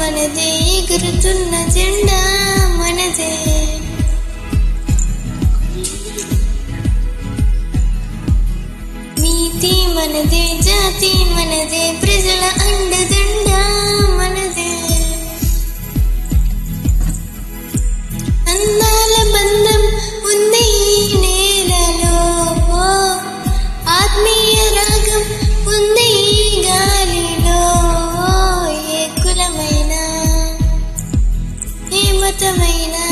మనదే ఎగురుతున్న జెండా మనదే. నీతి మనదే, జాతి మనదే, ప్రజల అండదండ మనదే. అందాల బంధం ఉంది ఈ నేలలో, ఆత్మీయ రాగం ఉంది ఈ గాలిలో. ఏ కులమైనా, ఏ మతమైనా,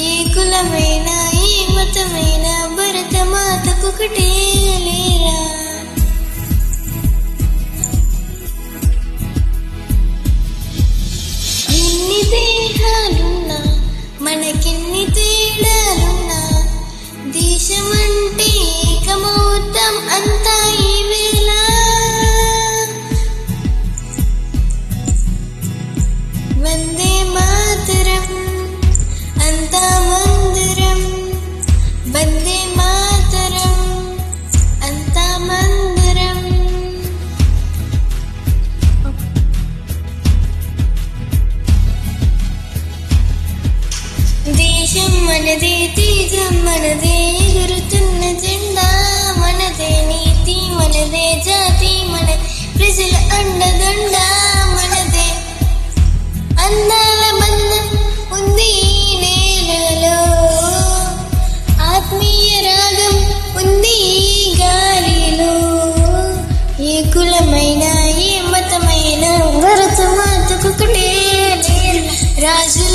ఏ కులమైనా, ఏ మతమైనా భరత మాతకొకటే లేరా. ఎన్ని దేహాలున్నా, మనకెన్ని తేడాలున్నా, దేశమంటే ఏకమౌతం అంతా ఈ వేళ. వందే మాతరం అంతా మందిరం, వందే మాతరం అంతా మందిరం. దేశం మనదే, తేజం మనదే, ఎగురుతున్న జెండా మనదే. నీతి మనదే, జాతి మనదే, ప్రజల అండదండ మనదే. అందాల బంధం ఉంది ఈ నేలలో, ఆత్మీయ రాగం ఉంది ఈ గాలిలో. ఏ కులమైనా, ఏ మతమైనా భరత మాతకొకటే లేరా. రాజు